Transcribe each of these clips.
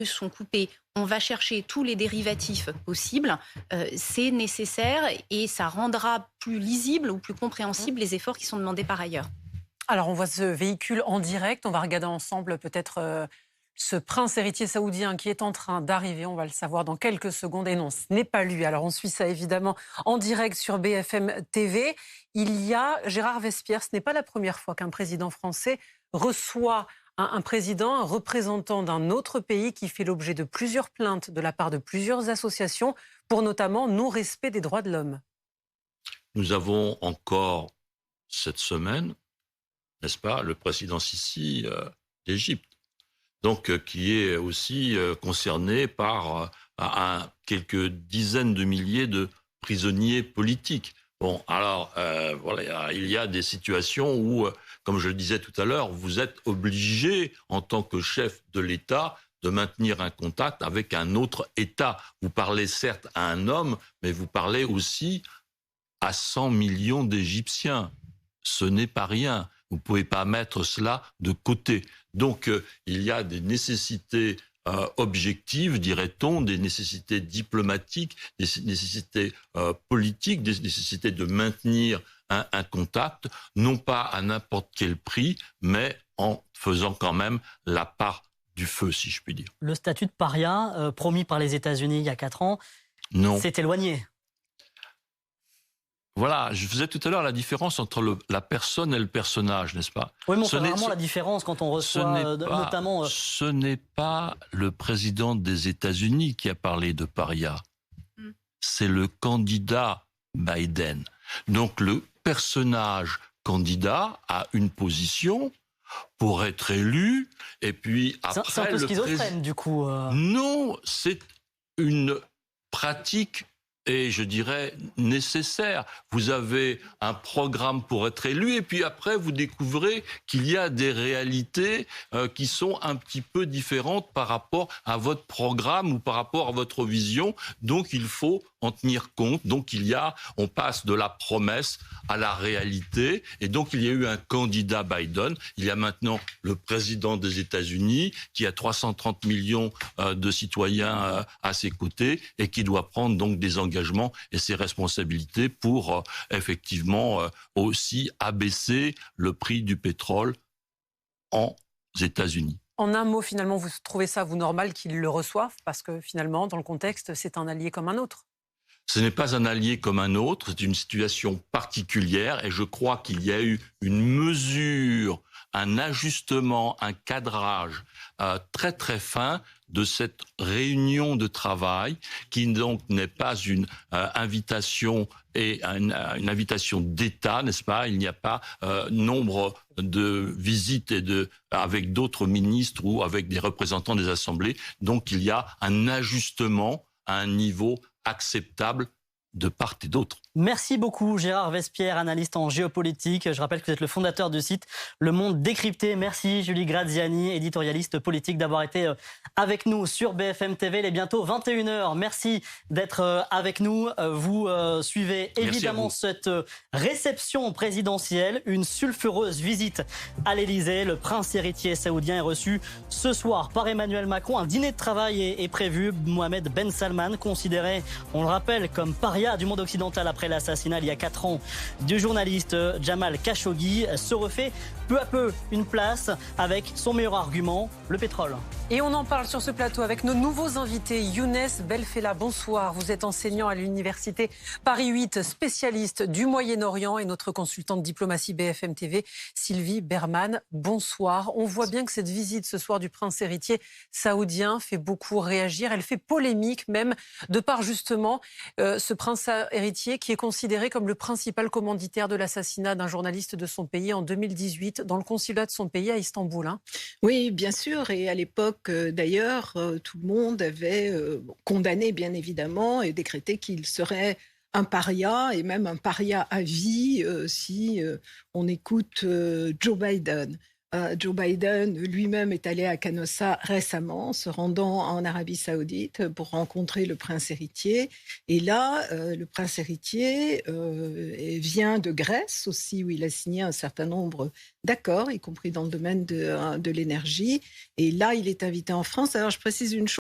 sont coupés, on va chercher tous les dérivatifs possibles, c'est nécessaire et ça rendra plus lisible ou plus compréhensible les efforts qui sont demandés par ailleurs. Alors, on voit ce véhicule en direct. On va regarder ensemble peut-être ce prince héritier saoudien qui est en train d'arriver. On va le savoir dans quelques secondes. Et non, ce n'est pas lui. Alors, on suit ça évidemment en direct sur BFM TV. Il y a Gérard Vespierre. Ce n'est pas la première fois qu'un président français reçoit un président, un représentant d'un autre pays qui fait l'objet de plusieurs plaintes de la part de plusieurs associations pour notamment non-respect des droits de l'homme. Nous avons encore cette semaine, n'est-ce pas, le président Sisi d'Égypte, donc qui est aussi concerné par quelques dizaines de milliers de prisonniers politiques. Bon, alors, voilà, il y a des situations où, comme je le disais tout à l'heure, vous êtes obligé, en tant que chef de l'État, de maintenir un contact avec un autre État. Vous parlez certes à un homme, mais vous parlez aussi à 100 millions d'Égyptiens. Ce n'est pas rien. Vous ne pouvez pas mettre cela de côté. Donc, il y a des nécessités objectives, dirait-on, des nécessités diplomatiques, des nécessités politiques, des nécessités de maintenir un contact, non pas à n'importe quel prix, mais en faisant quand même la part du feu, si je puis dire. Le statut de paria, promis par les États-Unis il y a 4 ans, s'est éloigné. Voilà, je faisais tout à l'heure la différence entre la personne et le personnage, n'est-ce pas? Oui, mais on fait vraiment la différence quand on reçoit notamment... Ce n'est pas le président des États-Unis qui a parlé de paria. C'est le candidat Biden. Donc le personnage candidat a une position pour être élu, et puis après... C'est un peu schizophrène, du coup. Non, c'est une pratique, et je dirais nécessaire. Vous avez un programme pour être élu, et puis après vous découvrez qu'il y a des réalités qui sont un petit peu différentes par rapport à votre programme ou par rapport à votre vision. Donc il faut en tenir compte. Donc on passe de la promesse à la réalité. Et donc il y a eu un candidat Biden. Il y a maintenant le président des États-Unis qui a 330 millions de citoyens à ses côtés et qui doit prendre donc des engagements et ses responsabilités pour effectivement aussi abaisser le prix du pétrole aux États-Unis. En un mot, finalement, vous trouvez ça, vous, normal qu'il le reçoive? Parce que finalement, dans le contexte, c'est un allié comme un autre. Ce n'est pas un allié comme un autre, c'est une situation particulière et je crois qu'il y a eu une mesure, un ajustement, un cadrage très très fin de cette réunion de travail qui donc n'est pas une invitation et une invitation d'État, n'est-ce pas? Il n'y a pas nombre de visites avec d'autres ministres ou avec des représentants des assemblées. Donc il y a un ajustement à un niveau acceptable de part et d'autre. Merci beaucoup Gérard Vespierre, analyste en géopolitique. Je rappelle que vous êtes le fondateur du site Le Monde Décrypté. Merci Julie Graziani, éditorialiste politique, d'avoir été avec nous sur BFM TV. Il est bientôt 21h. Merci d'être avec nous. Vous suivez évidemment cette réception présidentielle, une sulfureuse visite à l'Élysée. Le prince héritier saoudien est reçu ce soir par Emmanuel Macron. Un dîner de travail est prévu. Mohamed Ben Salman, considéré, on le rappelle, comme paria du monde occidental après l'assassinat il y a 4 ans du journaliste Jamal Khashoggi, se refait peu à peu une place avec son meilleur argument, le pétrole. Et on en parle sur ce plateau avec nos nouveaux invités. Younes Belfella, bonsoir. Vous êtes enseignant à l'université Paris 8, spécialiste du Moyen-Orient, et notre consultante diplomatie BFM TV, Sylvie Berman. Bonsoir. On voit bien que cette visite ce soir du prince héritier saoudien fait beaucoup réagir. Elle fait polémique même, de par justement ce prince héritier qui est considéré comme le principal commanditaire de l'assassinat d'un journaliste de son pays en 2018 dans le consulat de son pays à Istanbul. Oui, bien sûr. Et à l'époque, d'ailleurs, tout le monde avait condamné, bien évidemment, et décrété qu'il serait un paria, et même un paria à vie, si on écoute Joe Biden. Joe Biden lui-même est allé à Canossa récemment, se rendant en Arabie Saoudite pour rencontrer le prince héritier. Et là, le prince héritier vient de Grèce aussi, où il a signé un certain nombre d'accords, y compris dans le domaine de l'énergie. Et là, il est invité en France. Alors, je précise une chose.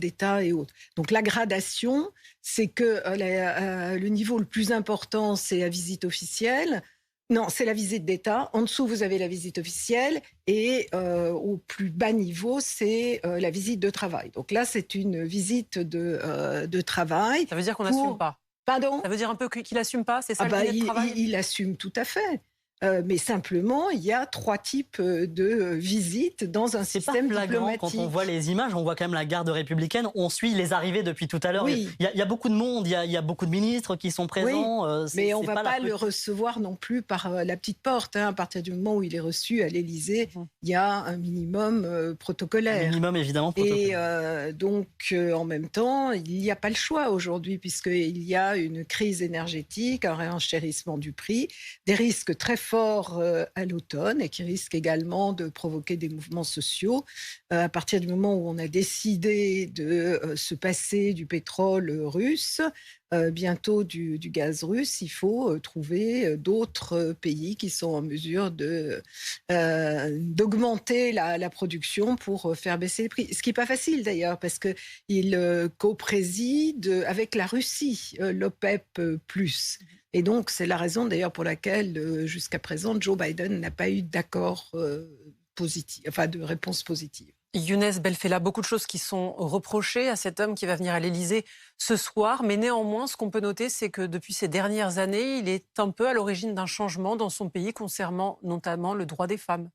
D'État et autres. Donc la gradation, c'est que le niveau le plus important, c'est la visite officielle. Non, c'est la visite d'État. En dessous, vous avez la visite officielle. Et au plus bas niveau, c'est la visite de travail. Donc là, c'est une visite de travail. Ça veut dire qu'on n'assume pas. Pardon ? Ça veut dire un peu qu'il n'assume pas, c'est ça le dîner de travail ? Il assume tout à fait. Mais simplement, il y a 3 types de visites dans un système diplomatique. Quand on voit les images, on voit quand même la garde républicaine. On suit les arrivées depuis tout à l'heure. Oui. Il y a beaucoup de monde, il y a beaucoup de ministres qui sont présents. Oui. Mais on ne va pas le recevoir non plus par la petite porte. À partir du moment où il est reçu à l'Élysée, il y a un minimum protocolaire. Un minimum évidemment protocolaire. Et donc, en même temps, il n'y a pas le choix aujourd'hui, puisqu'il y a une crise énergétique, un renchérissement du prix, des risques très forts à l'automne et qui risque également de provoquer des mouvements sociaux. À partir du moment où on a décidé de se passer du pétrole russe, bientôt du gaz russe, il faut trouver d'autres pays qui sont en mesure d'augmenter la production pour faire baisser les prix. Ce qui n'est pas facile d'ailleurs, parce qu'il co-préside avec la Russie l'OPEP+. Et donc, c'est la raison d'ailleurs pour laquelle, jusqu'à présent, Joe Biden n'a pas eu d'accord positif, enfin de réponse positive. Younes Belfella, beaucoup de choses qui sont reprochées à cet homme qui va venir à l'Élysée ce soir. Mais néanmoins, ce qu'on peut noter, c'est que depuis ces dernières années, il est un peu à l'origine d'un changement dans son pays concernant notamment le droit des femmes.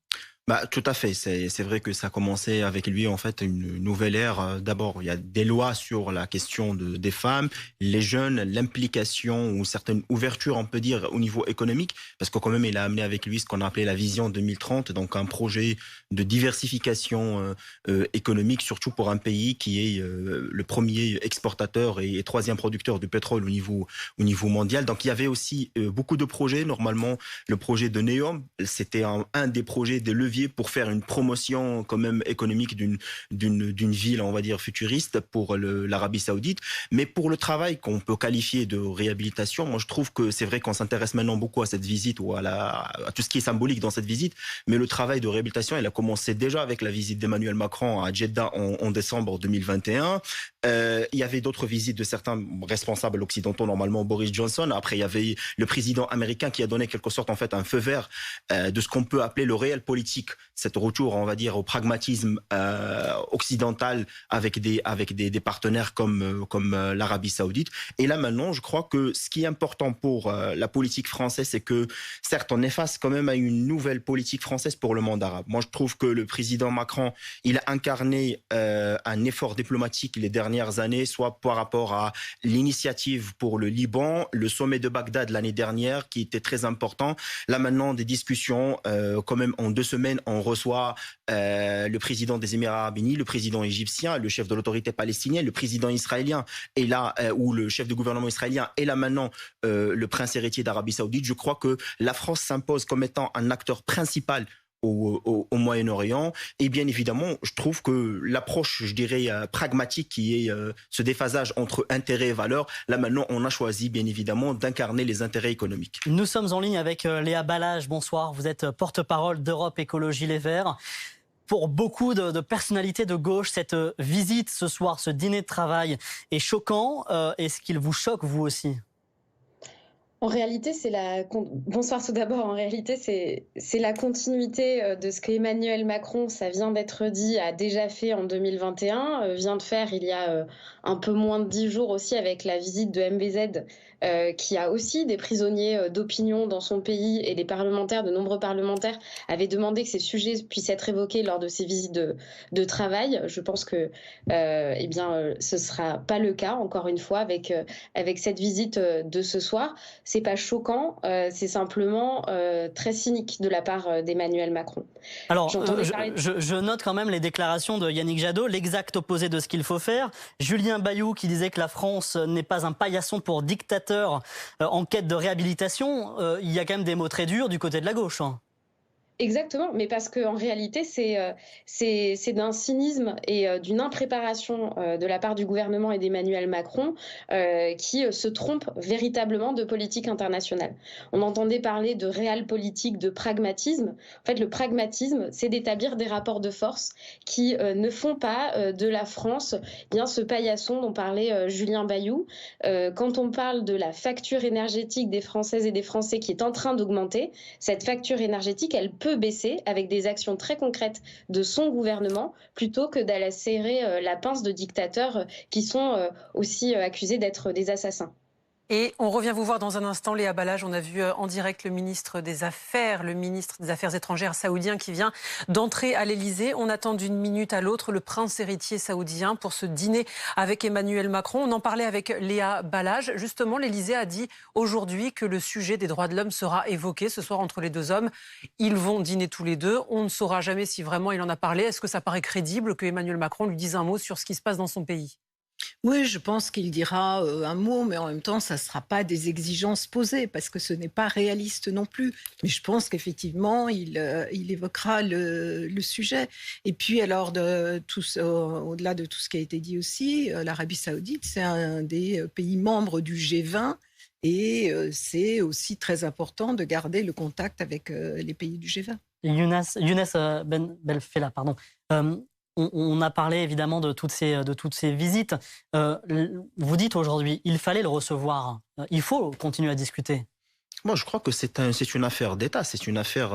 Tout à fait. C'est vrai que ça a commencé avec lui, en fait, une nouvelle ère. D'abord, il y a des lois sur la question des femmes, les jeunes, l'implication ou certaines ouvertures, on peut dire, au niveau économique. Parce que quand même, il a amené avec lui ce qu'on a appelé la vision 2030, donc un projet de diversification économique, surtout pour un pays qui est le premier exportateur et 3e producteur de pétrole au niveau mondial. Donc, il y avait aussi beaucoup de projets. Normalement, le projet de NEOM, c'était un des projets, des leviers pour faire une promotion quand même économique d'une ville, on va dire, futuriste pour l'Arabie Saoudite. Mais pour le travail qu'on peut qualifier de réhabilitation, moi je trouve que c'est vrai qu'on s'intéresse maintenant beaucoup à cette visite ou à tout ce qui est symbolique dans cette visite, mais le travail de réhabilitation, il a commencé déjà avec la visite d'Emmanuel Macron à Jeddah en décembre 2021. Il y avait d'autres visites de certains responsables occidentaux, normalement Boris Johnson. Après, il y avait le président américain qui a donné quelque sorte en fait un feu vert de ce qu'on peut appeler le réel politique, cet retour, on va dire, au pragmatisme occidental avec des partenaires comme l'Arabie Saoudite. Et là maintenant, je crois que ce qui est important pour la politique française, c'est que certes, on est face quand même à une nouvelle politique française pour le monde arabe. Moi, je trouve que le président Macron, il a incarné un effort diplomatique les dernières années, soit par rapport à l'initiative pour le Liban, le sommet de Bagdad l'année dernière, qui était très important. Là maintenant, des discussions, quand même en 2 semaines, on reçoit le président des Émirats arabes unis, le président égyptien, le chef de l'autorité palestinienne, le président israélien, et là, ou le chef de gouvernement israélien, et là maintenant le prince héritier d'Arabie Saoudite. Je crois que la France s'impose comme étant un acteur principal au Moyen-Orient. Et bien évidemment, je trouve que l'approche, je dirais, pragmatique, qui est ce déphasage entre intérêt et valeur, là maintenant, on a choisi bien évidemment d'incarner les intérêts économiques. Nous sommes en ligne avec Léa Balazs. Bonsoir, vous êtes porte-parole d'Europe Écologie Les Verts. Pour beaucoup de personnalités de gauche, cette visite ce soir, ce dîner de travail est choquant. Est-ce qu'il vous choque, vous aussi ? En réalité, bonsoir tout d'abord. En réalité, c'est la continuité de ce qu'Emmanuel Macron, ça vient d'être dit, a déjà fait en 2021, vient de faire il y a un peu moins de 10 jours aussi avec la visite de MBZ, qui a aussi des prisonniers d'opinion dans son pays, et les parlementaires, de nombreux parlementaires, avaient demandé que ces sujets puissent être évoqués lors de ces visites de travail. Je pense que ce sera pas le cas, encore une fois, avec cette visite de ce soir. C'est pas choquant, c'est simplement très cynique de la part d'Emmanuel Macron. Alors, je note quand même les déclarations de Yannick Jadot, l'exact opposé de ce qu'il faut faire. Julien Bayou qui disait que la France n'est pas un paillasson pour dictater dictateur en quête de réhabilitation, il y a quand même des mots très durs du côté de la gauche. Hein. Exactement, mais parce qu'en réalité, c'est d'un cynisme et d'une impréparation de la part du gouvernement et d'Emmanuel Macron qui se trompe véritablement de politique internationale. On entendait parler de réelle politique, de pragmatisme. En fait, le pragmatisme, c'est d'établir des rapports de force qui ne font pas de la France bien ce paillasson dont parlait Julien Bayou. Quand on parle de la facture énergétique des Françaises et des Français qui est en train d'augmenter, cette facture énergétique, elle peut baisser avec des actions très concrètes de son gouvernement plutôt que d'aller serrer la pince de dictateurs qui sont aussi accusés d'être des assassins. Et on revient vous voir dans un instant, Léa Balazs. On a vu en direct le ministre des Affaires étrangères saoudien qui vient d'entrer à l'Elysée. On attend d'une minute à l'autre le prince héritier saoudien pour ce dîner avec Emmanuel Macron. On en parlait avec Léa Balazs. Justement, l'Elysée a dit aujourd'hui que le sujet des droits de l'homme sera évoqué ce soir entre les deux hommes. Ils vont dîner tous les deux. On ne saura jamais si vraiment il en a parlé. Est-ce que ça paraît crédible que Emmanuel Macron lui dise un mot sur ce qui se passe dans son pays ? Oui, je pense qu'il dira un mot, mais en même temps, ça ne sera pas des exigences posées, parce que ce n'est pas réaliste non plus. Mais je pense qu'effectivement, il évoquera le sujet. Et puis, alors, au-delà de tout ce qui a été dit aussi, l'Arabie saoudite, c'est un des pays membres du G20, et c'est aussi très important de garder le contact avec les pays du G20. Younes Belfella, pardon. On a parlé évidemment de toutes ces visites. Vous dites aujourd'hui, il fallait le recevoir. Il faut continuer à discuter. Moi, je crois que c'est une affaire d'État. C'est une affaire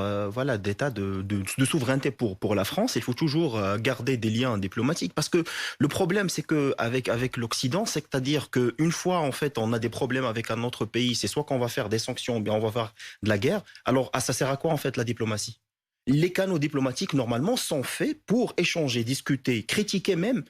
d'État de souveraineté pour la France. Il faut toujours garder des liens diplomatiques. Parce que le problème, c'est qu'avec l'Occident, c'est-à-dire qu'une fois, en fait, on a des problèmes avec un autre pays, c'est soit qu'on va faire des sanctions, ou bien on va faire de la guerre. Alors, ça sert à quoi, en fait, la diplomatie ? Les canaux diplomatiques, normalement, sont faits pour échanger, discuter, critiquer même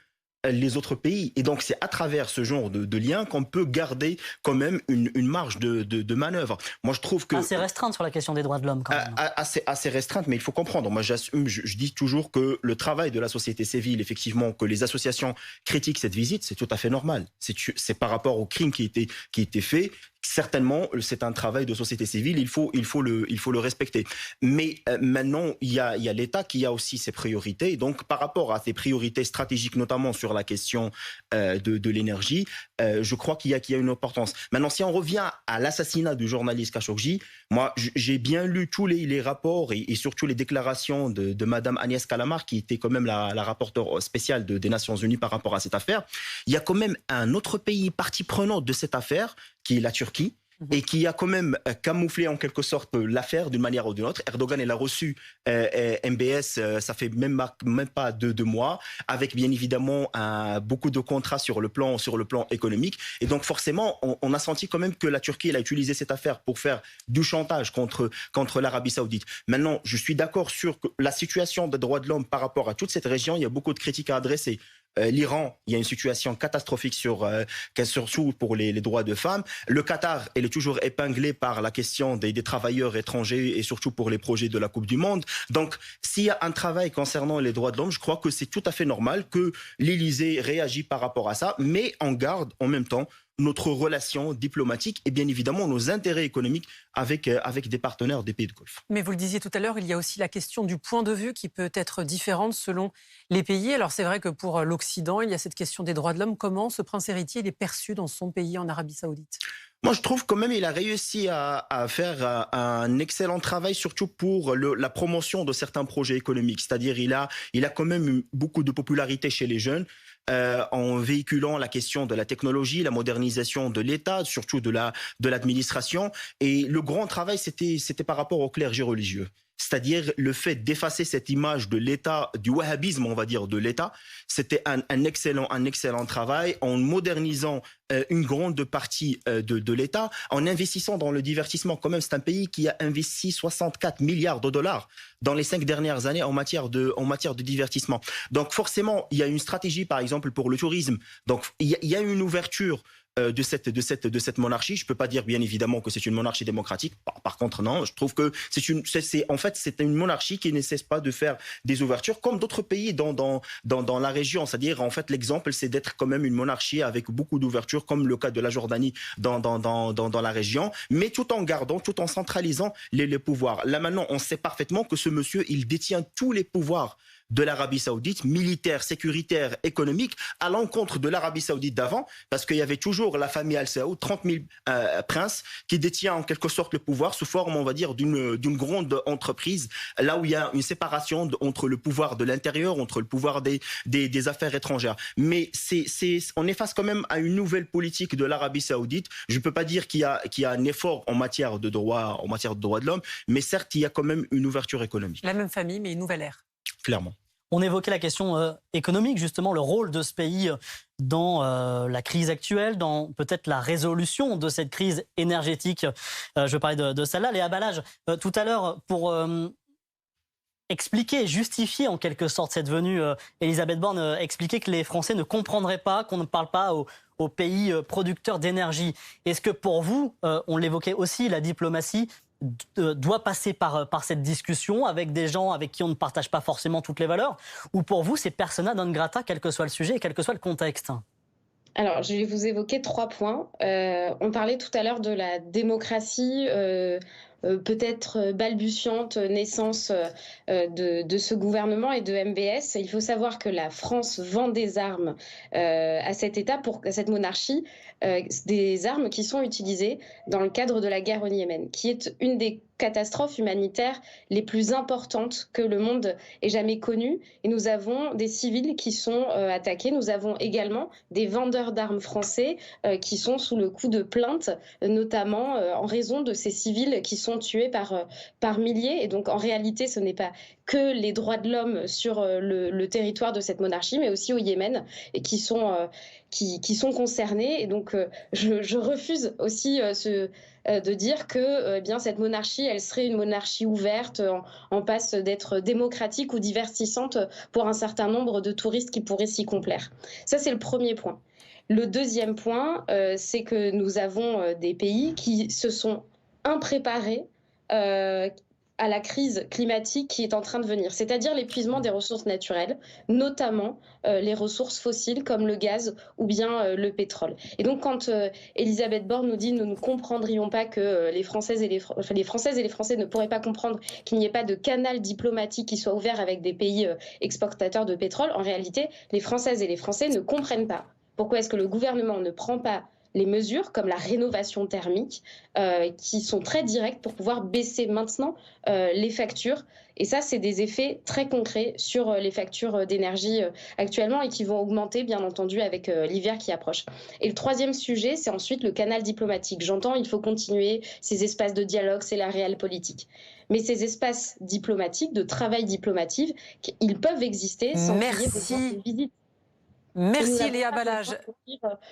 les autres pays. Et donc, c'est à travers ce genre de liens qu'on peut garder quand même une marge de manœuvre. Moi, je trouve que... Assez restreinte sur la question des droits de l'homme, quand même. Assez restreinte, mais il faut comprendre. Moi, je dis toujours que le travail de la société civile, effectivement, que les associations critiquent cette visite, c'est tout à fait normal. C'est par rapport au crime qui a été fait. Certainement, c'est un travail de société civile, il faut le respecter. Mais maintenant, il y a l'État qui a aussi ses priorités. Et donc, par rapport à ses priorités stratégiques, notamment sur la question de l'énergie, je crois qu'il y a une importance. Maintenant, si on revient à l'assassinat du journaliste Khashoggi, moi, j'ai bien lu tous les rapports et surtout les déclarations de Madame Agnès Callamard, qui était quand même la rapporteure spéciale des Nations Unies par rapport à cette affaire. Il y a quand même un autre pays partie prenante de cette affaire, qui est la Turquie, et qui a quand même camouflé en quelque sorte l'affaire d'une manière ou d'une autre. Erdogan, il a reçu MBS, ça fait même pas deux mois, avec bien évidemment beaucoup de contrats sur le plan économique. Et donc forcément, on a senti quand même que la Turquie, elle a utilisé cette affaire pour faire du chantage contre l'Arabie saoudite. Maintenant, je suis d'accord sur que la situation des droits de l'homme par rapport à toute cette région, il y a beaucoup de critiques à adresser. L'Iran, il y a une situation catastrophique surtout pour les droits de femmes. Le Qatar, elle est toujours épinglé par la question des travailleurs étrangers et surtout pour les projets de la Coupe du Monde. Donc, s'il y a un travail concernant les droits de l'homme, je crois que c'est tout à fait normal que l'Élysée réagisse par rapport à ça, mais on garde en même temps notre relation diplomatique et bien évidemment nos intérêts économiques avec des partenaires des pays de Golfe. Mais vous le disiez tout à l'heure, il y a aussi la question du point de vue qui peut être différente selon les pays. Alors c'est vrai que pour l'Occident, il y a cette question des droits de l'homme. Comment ce prince héritier il est perçu dans son pays en Arabie saoudite ? Moi, je trouve quand même qu'il a réussi à faire un excellent travail, surtout pour la promotion de certains projets économiques. C'est-à-dire, il a quand même eu beaucoup de popularité chez les jeunes. En véhiculant la question de la technologie, la modernisation de l'État, surtout de l'administration. Et le grand travail, c'était par rapport au clergé religieux. C'est-à-dire le fait d'effacer cette image de l'État, du wahhabisme, on va dire, de l'État. C'était un excellent travail en modernisant une grande partie de l'État, en investissant dans le divertissement. Quand même, c'est un pays qui a investi 64 milliards de dollars dans les 5 dernières années en matière de divertissement. Donc forcément, il y a une stratégie, par exemple, pour le tourisme. Donc il y a une ouverture de cette monarchie. Je peux pas dire bien évidemment que c'est une monarchie démocratique. Par contre, non, je trouve que c'est une monarchie qui ne cesse pas de faire des ouvertures comme d'autres pays dans la région. C'est-à-dire, en fait, l'exemple, c'est d'être quand même une monarchie avec beaucoup d'ouvertures, comme le cas de la Jordanie dans la région, mais tout en centralisant les pouvoirs. Là, maintenant, on sait parfaitement que ce monsieur, il détient tous les pouvoirs de l'Arabie Saoudite, militaire, sécuritaire, économique, à l'encontre de l'Arabie Saoudite d'avant, parce qu'il y avait toujours la famille Al Saoud, 30 000 princes, qui détient en quelque sorte le pouvoir sous forme, on va dire, d'une grande entreprise, là où il y a une séparation entre le pouvoir de l'intérieur, entre le pouvoir des affaires étrangères. Mais on est face quand même à une nouvelle politique de l'Arabie Saoudite. Je ne peux pas dire qu'il y a un effort en matière de droits de l'homme, mais certes, il y a quand même une ouverture économique. La même famille, mais une nouvelle ère. Clairement. On évoquait la question économique, justement, le rôle de ce pays dans la crise actuelle, dans peut-être la résolution de cette crise énergétique. Je parlais de celle-là. Léa Balazs, tout à l'heure, pour expliquer, justifier en quelque sorte cette venue, Elisabeth Borne expliquait que les Français ne comprendraient pas qu'on ne parle pas aux pays producteurs d'énergie. Est-ce que pour vous, on l'évoquait aussi, la diplomatie doit passer par cette discussion avec des gens avec qui on ne partage pas forcément toutes les valeurs, ou pour vous c'est persona non grata, quel que soit le sujet et quel que soit le contexte? Alors, je vais vous évoquer 3 points. On parlait tout à l'heure de la démocratie, peut-être balbutiante, naissance de ce gouvernement et de MBS. Il faut savoir que la France vend des armes à cet État, à cette monarchie, des armes qui sont utilisées dans le cadre de la guerre au Yémen, qui est une des catastrophes humanitaires les plus importantes que le monde ait jamais connues. Et nous avons des civils qui sont attaqués. Nous avons également des vendeurs d'armes français qui sont sous le coup de plaintes, notamment en raison de ces civils qui sont tués par milliers. Et donc, en réalité, ce n'est pas que les droits de l'homme sur le territoire de cette monarchie, mais aussi au Yémen, et qui sont concernés. Et donc, je refuse aussi de dire que bien cette monarchie, elle serait une monarchie ouverte, en passe d'être démocratique ou divertissante pour un certain nombre de touristes qui pourraient s'y complaire. Ça, c'est le premier point. Le deuxième point, c'est que nous avons des pays qui se sont impréparés à la crise climatique qui est en train de venir, c'est-à-dire l'épuisement des ressources naturelles, notamment les ressources fossiles comme le gaz ou bien le pétrole. Et donc quand Elisabeth Borne nous dit nous ne comprendrions pas que les Françaises et les Français ne pourraient pas comprendre qu'il n'y ait pas de canal diplomatique qui soit ouvert avec des pays exportateurs de pétrole, en réalité, les Françaises et les Français ne comprennent pas pourquoi est-ce que le gouvernement ne prend pas les mesures comme la rénovation thermique qui sont très directes pour pouvoir baisser maintenant les factures. Et ça, c'est des effets très concrets sur les factures d'énergie actuellement et qui vont augmenter, bien entendu, avec l'hiver qui approche. Et le troisième sujet, c'est ensuite le canal diplomatique. J'entends, il faut continuer ces espaces de dialogue, c'est la réelle politique. Mais ces espaces diplomatiques, de travail diplomatique, ils peuvent exister sans qu'il y ait besoin de visite. Merci Léa Balazs.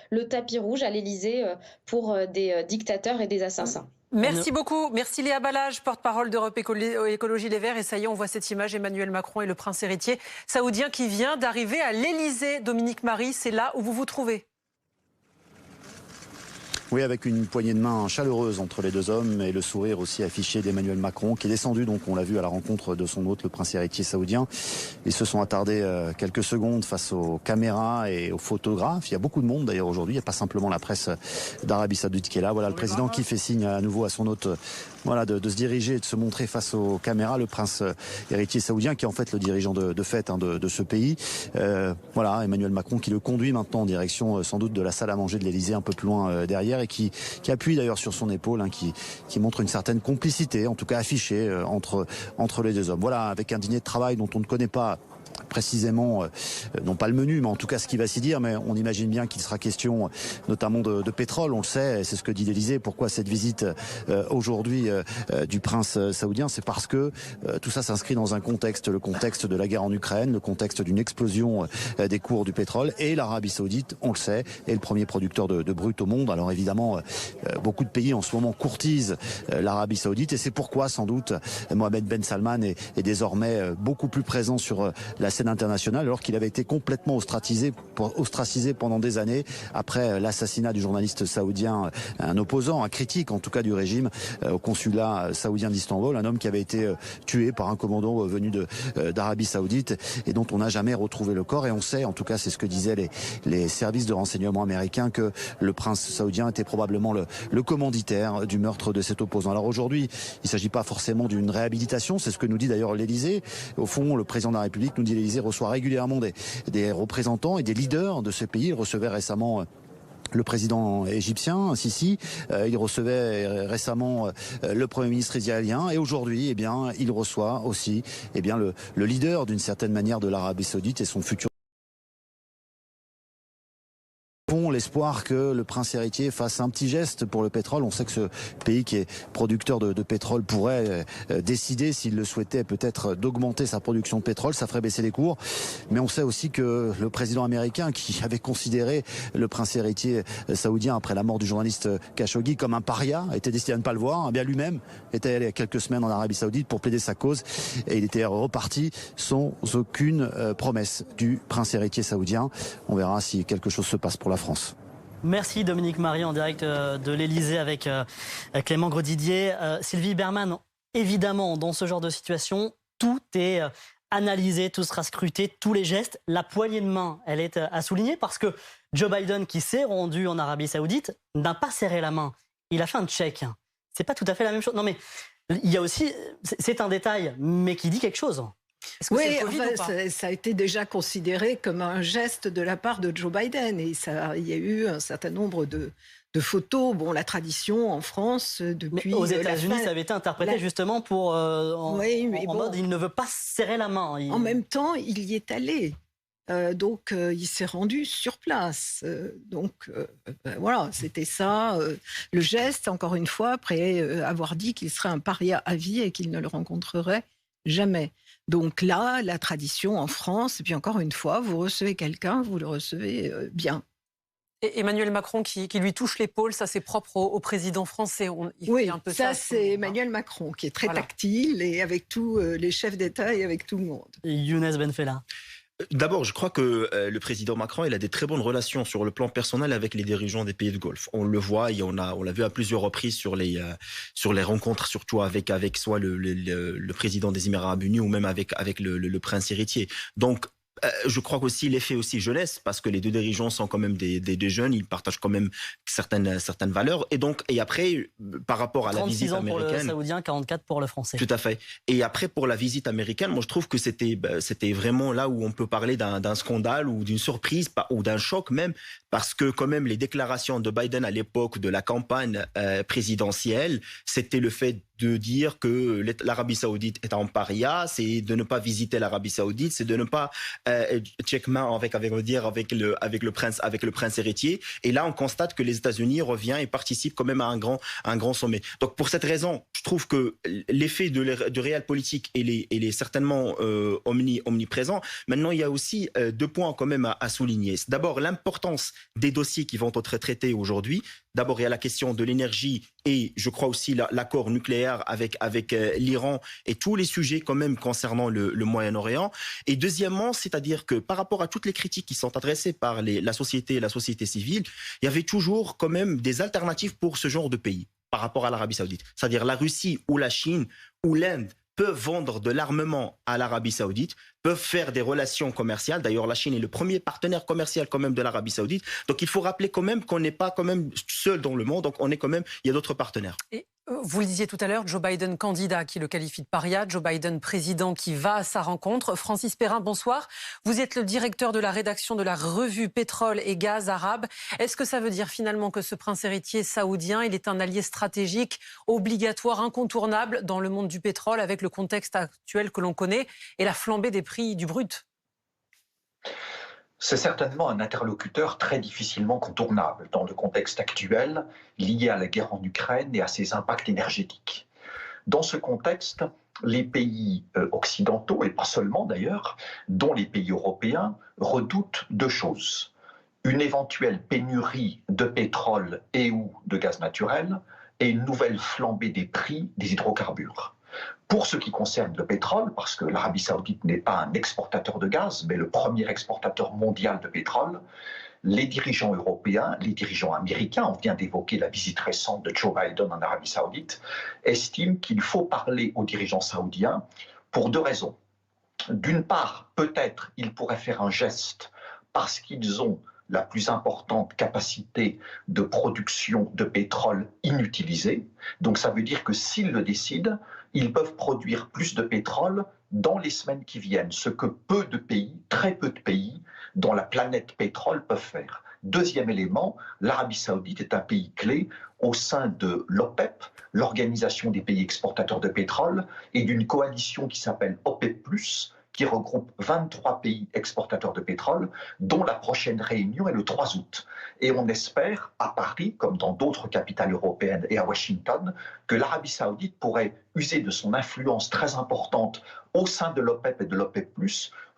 Le tapis rouge à l'Élysée pour des dictateurs et des assassins. Merci beaucoup. Merci Léa Balazs, porte-parole d'Europe Écologie Les Verts. Et ça y est, on voit cette image, Emmanuel Macron et le prince héritier saoudien qui vient d'arriver à l'Élysée. Dominique Marie, c'est là où vous vous trouvez. Oui, avec une poignée de main chaleureuse entre les deux hommes et le sourire aussi affiché d'Emmanuel Macron qui est descendu, donc on l'a vu à la rencontre de son hôte, le prince héritier saoudien. Ils se sont attardés quelques secondes face aux caméras et aux photographes. Il y a beaucoup de monde d'ailleurs aujourd'hui, il n'y a pas simplement la presse d'Arabie Saoudite qui est là. Voilà le président qui fait signe à nouveau à son hôte de se diriger et de se montrer face aux caméras, le prince héritier saoudien qui est en fait le dirigeant de fait de ce pays. Emmanuel Macron qui le conduit maintenant en direction sans doute de la salle à manger de l'Élysée un peu plus loin derrière et qui appuie d'ailleurs sur son épaule, qui montre une certaine complicité, en tout cas affichée entre les deux hommes. Voilà, avec un dîner de travail dont on ne connaît pas précisément, non pas le menu, mais en tout cas ce qui va s'y dire, mais on imagine bien qu'il sera question notamment de pétrole, on le sait, c'est ce que dit l'Élysée. Pourquoi cette visite aujourd'hui du prince saoudien? C'est parce que tout ça s'inscrit dans un contexte, le contexte de la guerre en Ukraine, le contexte d'une explosion des cours du pétrole, et l'Arabie Saoudite, on le sait, est le premier producteur de brut au monde. Alors évidemment, beaucoup de pays en ce moment courtisent l'Arabie Saoudite, et c'est pourquoi sans doute Mohamed Ben Salman est désormais beaucoup plus présent sur la scène internationale alors qu'il avait été complètement ostracisé pendant des années après l'assassinat du journaliste saoudien, un opposant, un critique en tout cas du régime au consulat saoudien d'Istanbul, un homme qui avait été tué par un commando venu d'Arabie Saoudite et dont on n'a jamais retrouvé le corps. Et on sait, en tout cas c'est ce que disaient les services de renseignement américains, que le prince saoudien était probablement le commanditaire du meurtre de cet opposant. Alors aujourd'hui, il ne s'agit pas forcément d'une réhabilitation, c'est ce que nous dit d'ailleurs l'Élysée. Au fond, le président de la République nous dit l'Élysée reçoit régulièrement des représentants et des leaders de ce pays. Il recevait récemment le président égyptien, Sisi, il recevait récemment le Premier ministre israélien, et aujourd'hui, eh bien, il reçoit aussi, eh bien, le leader d'une certaine manière de l'Arabie Saoudite et son futur. L'espoir que le prince héritier fasse un petit geste pour le pétrole. On sait que ce pays qui est producteur de pétrole pourrait décider, s'il le souhaitait, peut-être d'augmenter sa production de pétrole. Ça ferait baisser les cours. Mais on sait aussi que le président américain, qui avait considéré le prince héritier saoudien après la mort du journaliste Khashoggi comme un paria, était décidé à ne pas le voir. Eh bien lui-même était allé il y a quelques semaines en Arabie Saoudite pour plaider sa cause et il était reparti sans aucune promesse du prince héritier saoudien. On verra si quelque chose se passe pour la France. Merci Dominique Marie en direct de l'Élysée avec Clément Grosdidier. Sylvie Bermann, évidemment, dans ce genre de situation, tout est analysé, tout sera scruté, tous les gestes. La poignée de main, elle est à souligner parce que Joe Biden, qui s'est rendu en Arabie Saoudite, n'a pas serré la main. Il a fait un check. C'est pas tout à fait la même chose. Non mais il y a aussi, c'est un détail, mais qui dit quelque chose. Oui, ça a été déjà considéré comme un geste de la part de Joe Biden. Et il y a eu un certain nombre de photos. Bon, la tradition en France, depuis... Mais aux États-Unis, ça avait été interprété justement pour... en mode, il ne veut pas serrer la main. En même temps, il y est allé. Donc, il s'est rendu sur place. Voilà, c'était ça, le geste, encore une fois, après avoir dit qu'il serait un paria à vie et qu'il ne le rencontrerait jamais. Donc là, la tradition en France, et puis encore une fois, vous recevez quelqu'un, vous le recevez bien. Et Emmanuel Macron qui lui touche l'épaule, ça c'est propre au président français. Oui, un peu ça c'est Emmanuel Macron qui est très tactile et avec tous les chefs d'État et avec tout le monde. Younes Benfella. D'abord, je crois que le président Macron, il a des très bonnes relations sur le plan personnel avec les dirigeants des pays de Golfe. On le voit et on l'a vu à plusieurs reprises sur les rencontres, surtout avec soit le président des Émirats Arabes Unis ou même avec le prince héritier. Donc, je crois qu'aussi l'effet aussi jeunesse, parce que les deux dirigeants sont quand même des jeunes, ils partagent quand même certaines valeurs. Et après, par rapport à la visite américaine... 36 ans pour le saoudien, 44 pour le français. Tout à fait. Et après, pour la visite américaine, moi je trouve que c'était vraiment là où on peut parler d'un scandale ou d'une surprise ou d'un choc même, parce que quand même les déclarations de Biden à l'époque de la campagne présidentielle, c'était le fait de dire que l'Arabie Saoudite est en paria, c'est de ne pas visiter l'Arabie Saoudite, c'est de ne pas check main avec le prince héritier. Et là, on constate que les États-Unis reviennent et participent quand même à un grand sommet. Donc pour cette raison, je trouve que l'effet de réel politique il est certainement omniprésent. Maintenant, il y a aussi deux points quand même à souligner. D'abord, l'importance des dossiers qui vont être traités aujourd'hui. D'abord, il y a la question de l'énergie et je crois aussi l'accord nucléaire avec l'Iran et tous les sujets quand même concernant le Moyen-Orient. Et deuxièmement, c'est-à-dire que par rapport à toutes les critiques qui sont adressées par la société civile, il y avait toujours quand même des alternatives pour ce genre de pays par rapport à l'Arabie Saoudite. C'est-à-dire la Russie ou la Chine ou l'Inde peuvent vendre de l'armement à l'Arabie Saoudite, peuvent faire des relations commerciales. D'ailleurs, la Chine est le premier partenaire commercial quand même de l'Arabie Saoudite. Donc, il faut rappeler quand même qu'on n'est pas quand même seul dans le monde. Donc, il y a d'autres partenaires. Et vous le disiez tout à l'heure, Joe Biden candidat qui le qualifie de paria, Joe Biden président qui va à sa rencontre. Francis Perrin, bonsoir. Vous êtes le directeur de la rédaction de la revue Pétrole et Gaz Arabe. Est-ce que ça veut dire finalement que ce prince héritier saoudien, il est un allié stratégique, obligatoire, incontournable dans le monde du pétrole avec le contexte actuel que l'on connaît et la flambée des prix du brut? C'est certainement un interlocuteur très difficilement contournable dans le contexte actuel lié à la guerre en Ukraine et à ses impacts énergétiques. Dans ce contexte, les pays occidentaux, et pas seulement d'ailleurs, dont les pays européens, redoutent deux choses. Une éventuelle pénurie de pétrole et ou de gaz naturel et une nouvelle flambée des prix des hydrocarbures. Pour ce qui concerne le pétrole, parce que l'Arabie saoudite n'est pas un exportateur de gaz, mais le premier exportateur mondial de pétrole, les dirigeants européens, les dirigeants américains, on vient d'évoquer la visite récente de Joe Biden en Arabie saoudite, estiment qu'il faut parler aux dirigeants saoudiens pour 2 raisons. D'une part, peut-être ils pourraient faire un geste parce qu'ils ont la plus importante capacité de production de pétrole inutilisée. Donc ça veut dire que s'ils le décident, ils peuvent produire plus de pétrole dans les semaines qui viennent, ce que peu de pays, très peu de pays, dans la planète pétrole peuvent faire. Deuxième élément, l'Arabie saoudite est un pays clé au sein de l'OPEP, l'Organisation des pays exportateurs de pétrole, et d'une coalition qui s'appelle OPEP+, qui regroupe 23 pays exportateurs de pétrole, dont la prochaine réunion est le 3 août. Et on espère, à Paris, comme dans d'autres capitales européennes et à Washington, que l'Arabie saoudite pourrait user de son influence très importante au sein de l'OPEP et de l'OPEP+,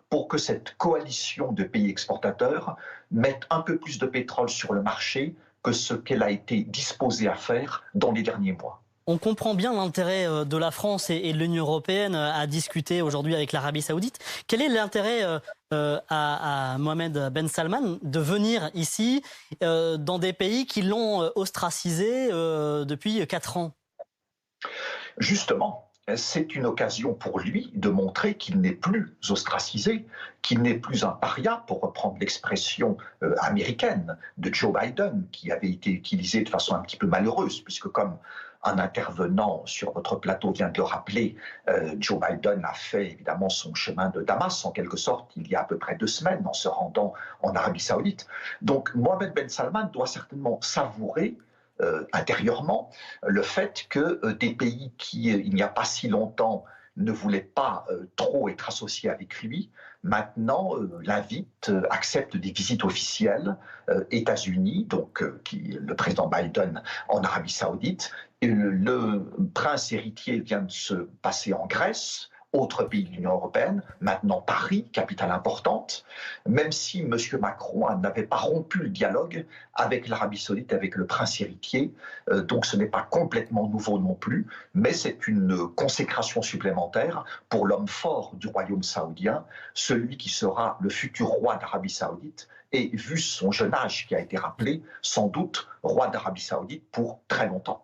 pour que cette coalition de pays exportateurs mette un peu plus de pétrole sur le marché que ce qu'elle a été disposée à faire dans les derniers mois. On comprend bien l'intérêt de la France et de l'Union européenne à discuter aujourd'hui avec l'Arabie saoudite. Quel est l'intérêt à Mohamed Ben Salman de venir ici dans des pays qui l'ont ostracisé depuis 4 ans? Justement, c'est une occasion pour lui de montrer qu'il n'est plus ostracisé, qu'il n'est plus un paria, pour reprendre l'expression américaine de Joe Biden, qui avait été utilisée de façon un petit peu malheureuse, puisque comme un intervenant sur votre plateau vient de le rappeler, Joe Biden a fait évidemment son chemin de Damas, en quelque sorte, il y a à peu près 2 semaines, en se rendant en Arabie saoudite. Donc Mohamed Ben Salman doit certainement savourer intérieurement le fait que des pays qui, il n'y a pas si longtemps, ne voulaient pas trop être associés avec lui, maintenant l'invitent, acceptent des visites officielles, États-Unis, donc le président Biden en Arabie saoudite, et le prince héritier vient de se passer en Grèce, autre pays de l'Union européenne, maintenant Paris, capitale importante, même si M. Macron n'avait pas rompu le dialogue avec l'Arabie saoudite, avec le prince héritier, donc ce n'est pas complètement nouveau non plus, mais c'est une consécration supplémentaire pour l'homme fort du royaume saoudien, celui qui sera le futur roi d'Arabie saoudite, et vu son jeune âge qui a été rappelé, sans doute roi d'Arabie saoudite pour très longtemps.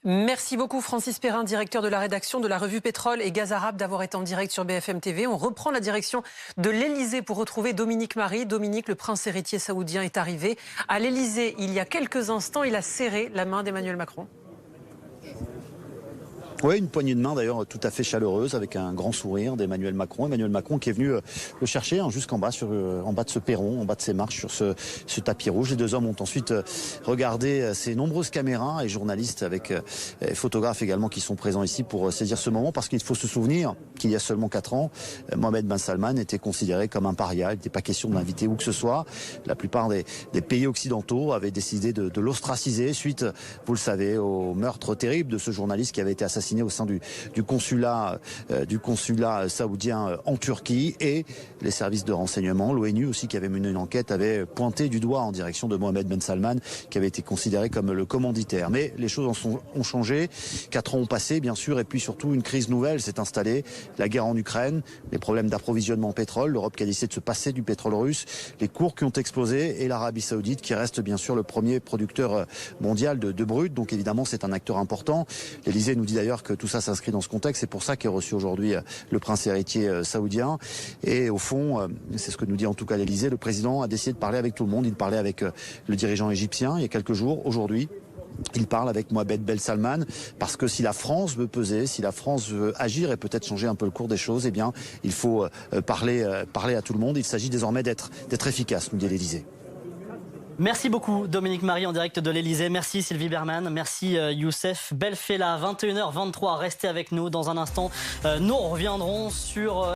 Merci beaucoup Francis Perrin, directeur de la rédaction de la revue Pétrole et Gaz Arabe, d'avoir été en direct sur BFM TV. On reprend la direction de l'Elysée pour retrouver Dominique Marie. Dominique, le prince héritier saoudien, est arrivé à l'Elysée il y a quelques instants. Il a serré la main d'Emmanuel Macron. Oui, une poignée de main d'ailleurs tout à fait chaleureuse avec un grand sourire d'Emmanuel Macron. Emmanuel Macron qui est venu le chercher jusqu'en bas, en bas de ce perron, en bas de ces marches, sur ce tapis rouge. Les 2 hommes ont ensuite regardé ces nombreuses caméras et journalistes avec photographes également qui sont présents ici pour saisir ce moment, parce qu'il faut se souvenir qu'il y a seulement 4 ans, Mohamed Ben Salman était considéré comme un paria. Il n'était pas question de l'inviter où que ce soit. La plupart des pays occidentaux avaient décidé de l'ostraciser suite, vous le savez, au meurtre terrible de ce journaliste qui avait été assassiné au sein du consulat saoudien en Turquie, et les services de renseignement, l'ONU aussi qui avait mené une enquête, avait pointé du doigt en direction de Mohamed Ben Salman qui avait été considéré comme le commanditaire. Mais les choses ont changé, 4 ans ont passé bien sûr, et puis surtout une crise nouvelle s'est installée, la guerre en Ukraine, les problèmes d'approvisionnement en pétrole, l'Europe qui a décidé de se passer du pétrole russe, les cours qui ont explosé, et l'Arabie saoudite qui reste bien sûr le premier producteur mondial de brut, donc évidemment c'est un acteur important. L'Elysée nous dit d'ailleurs que tout ça s'inscrit dans ce contexte. C'est pour ça qu'est reçu aujourd'hui le prince héritier saoudien. Et au fond, c'est ce que nous dit en tout cas l'Elysée, le président a décidé de parler avec tout le monde. Il parlait avec le dirigeant égyptien il y a quelques jours. Aujourd'hui, il parle avec Mohamed Ben Salman, parce que si la France veut peser, si la France veut agir et peut-être changer un peu le cours des choses, eh bien, il faut parler à tout le monde. Il s'agit désormais d'être efficace, nous dit l'Elysée. Merci beaucoup Dominique Marie en direct de l'Elysée. Merci Sylvie Berman, merci Youssef Belfella. 21h23, restez avec nous dans un instant. Nous reviendrons sur...